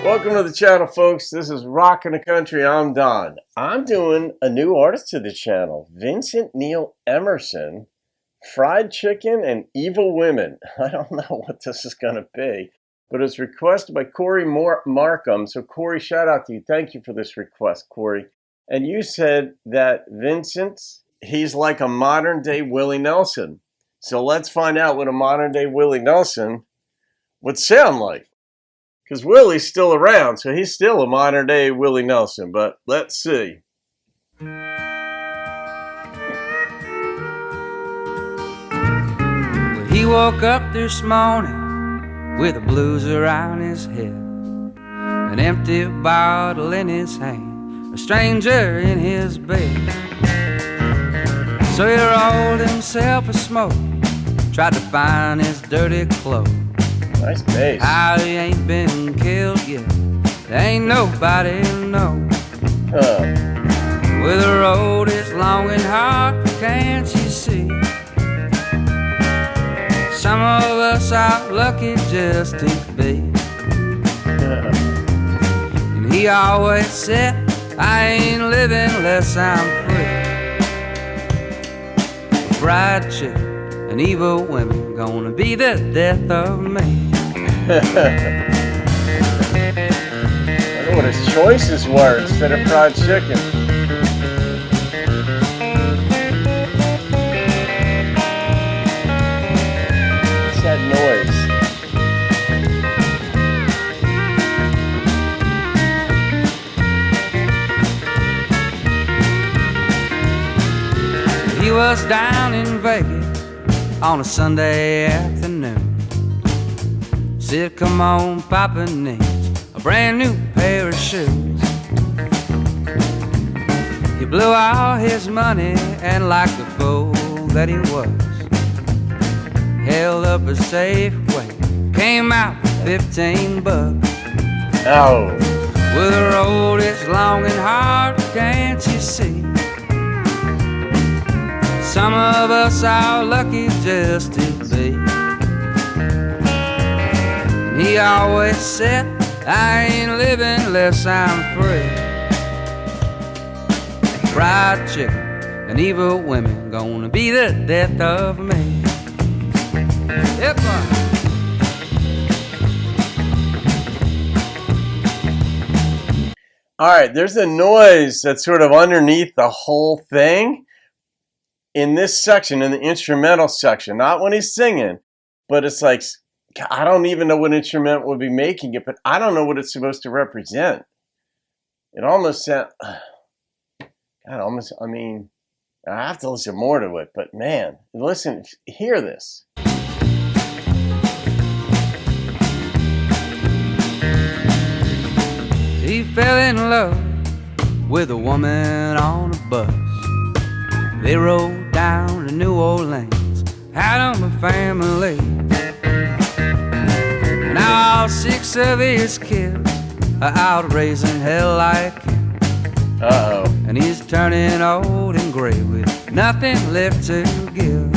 Welcome to the channel, folks. This is Rockin' the Country. I'm Don. I'm doing a new artist to the channel, Vincent Emerson, Fried Chicken and Evil Women. I don't know what this is going to be, but it's requested by Corey Markham. So Corey, shout out to you. Thank you for this request, Corey. And you said that Vincent, he's like a modern day Willie Nelson. So let's find out what a modern day Willie Nelson would sound like. Because Willie's still around, so he's still a modern day Willie Nelson, but let's see. He woke up this morning with the blues around his head, an empty bottle in his hand, a stranger in his bed. So he rolled himself a smoke, tried to find his dirty clothes. Nice bass. How he ain't been killed yet, there ain't nobody know. Well, the road is long and hard, can't you see? Some of us are lucky just to be. And he always said, I ain't living unless I'm free. Fried chicken and evil women gonna be the death of me. I wonder what his choices were instead of fried chicken. What's that noise? He was down in Vegas on a Sunday afternoon. Said, come on, Papa needs a brand new pair of shoes. He blew all his money and like the fool that he was, held up a Safeway, came out with 15 bucks. Oh. Well, the road is long and hard, can't you see? Some of us are lucky just to be. He always said, I ain't living unless I'm free. Fried chicken and evil women gonna be the death of me. Yep. All right, there's a noise that's sort of underneath the whole thing in this section, in the instrumental section, not when he's singing, but it's like, I don't even know what instrument would be making it, but I don't know what it's supposed to represent. It almost sounds, I mean, I have to listen more to it, but man, listen, hear this. He fell in love with a woman on a bus. They rode down to New Orleans, had them a family. Now all 6 of his kids are out raising hell like him. Uh-oh. And he's turning old and gray with nothing left to give.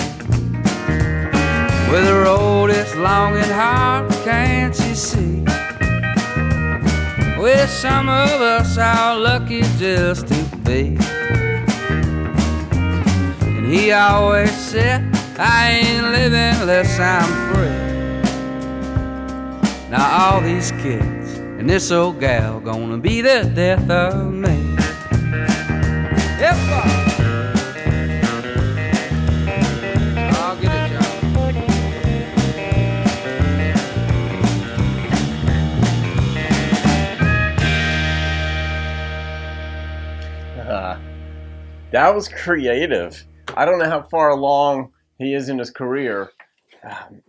Well, the road is long and hard, can't you see? Well, some of us are lucky just to be. And he always said, I ain't living unless I'm free. Now all these kids and this old gal gonna be the death of me. Yep. I'll get it, John. That was creative. I don't know how far along he is in his career.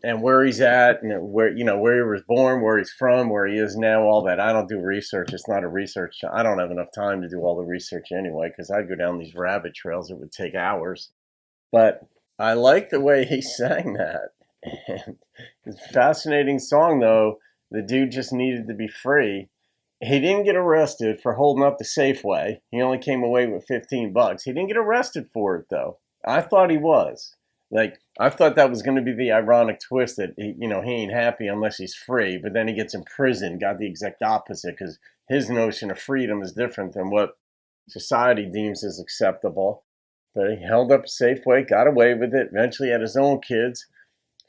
And where he's at, and where he was born, where he's from, where he is now, all that. I don't do research. It's not a research. I don't have enough time to do all the research anyway, because I'd go down these rabbit trails. It would take hours. But I like the way he sang that. And it's a fascinating song, though. The dude just needed to be free. He didn't get arrested for holding up the Safeway. He only came away with 15 bucks. He didn't get arrested for it, though. I thought he was. Like, I thought that was going to be the ironic twist that he ain't happy unless he's free, but then he gets imprisoned. Got the exact opposite, because his notion of freedom is different than what society deems as acceptable. But he held up a safe way, got away with it. Eventually had his own kids,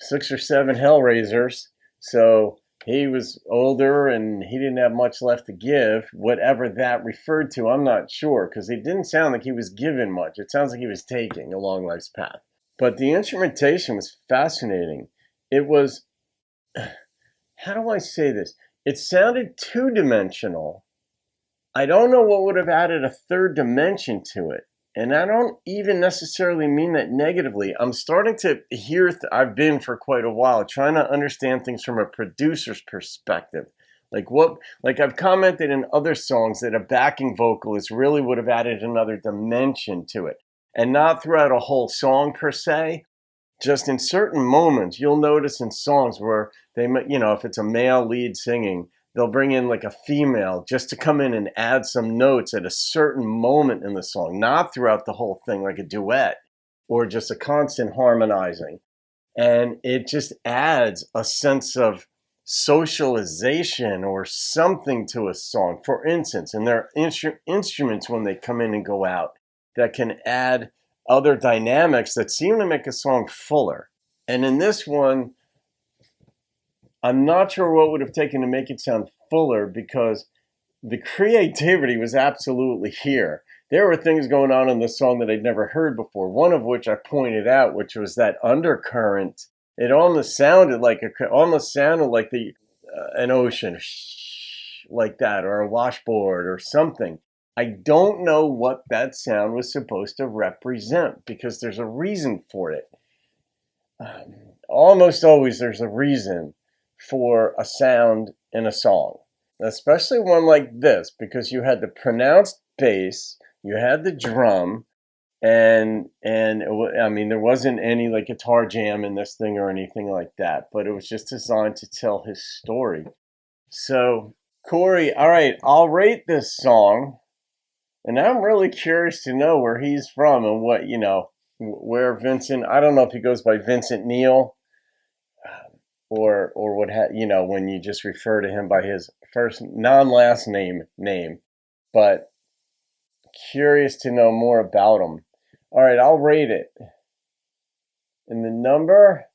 6 or 7 Hellraisers. So he was older and he didn't have much left to give. Whatever that referred to, I'm not sure, because it didn't sound like he was giving much. It sounds like he was taking along life's path. But the instrumentation was fascinating. It was, how do I say this? It sounded two-dimensional. I don't know what would have added a third dimension to it. And I don't even necessarily mean that negatively. I'm starting to hear, I've been for quite a while, trying to understand things from a producer's perspective. Like I've commented in other songs that a backing vocalist really would have added another dimension to it. And not throughout a whole song per se, just in certain moments. You'll notice in songs where they, if it's a male lead singing, they'll bring in like a female just to come in and add some notes at a certain moment in the song, not throughout the whole thing like a duet or just a constant harmonizing. And it just adds a sense of socialization or something to a song. For instance, and there are instruments when they come in and go out that can add other dynamics that seem to make a song fuller. And in this one, I'm not sure what would have taken to make it sound fuller, because the creativity was absolutely here. There were things going on in this song that I'd never heard before, one of which I pointed out, which was that undercurrent. It almost sounded like an ocean, like that, or a washboard or something. I don't know what that sound was supposed to represent, because there's a reason for it. Almost always there's a reason for a sound in a song, especially one like this, because you had the pronounced bass, you had the drum, and I mean, there wasn't any like guitar jam in this thing or anything like that, but it was just designed to tell his story. So, Corey, all right, I'll rate this song. And I'm really curious to know where he's from and what, where Vincent, I don't know if he goes by Vincent Neil, or what, when you just refer to him by his first non-last name, but curious to know more about him. All right, I'll rate it. And the number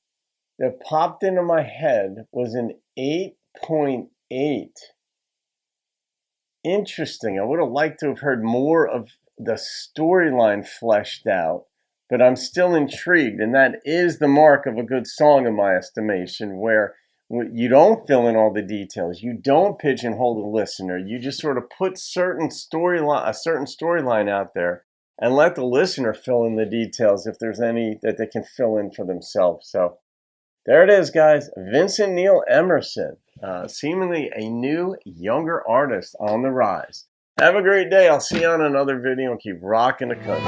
that popped into my head was an 8.8. Interesting. I would have liked to have heard more of the storyline fleshed out, but I'm still intrigued, and that is the mark of a good song in my estimation, where you don't fill in all the details, you don't pigeonhole the listener, you just sort of put a certain storyline out there and let the listener fill in the details if there's any that they can fill in for themselves. So there it is, guys. Vincent Neil Emerson. Seemingly a new, younger artist on the rise. Have a great day. I'll see you on another video and keep rocking the country.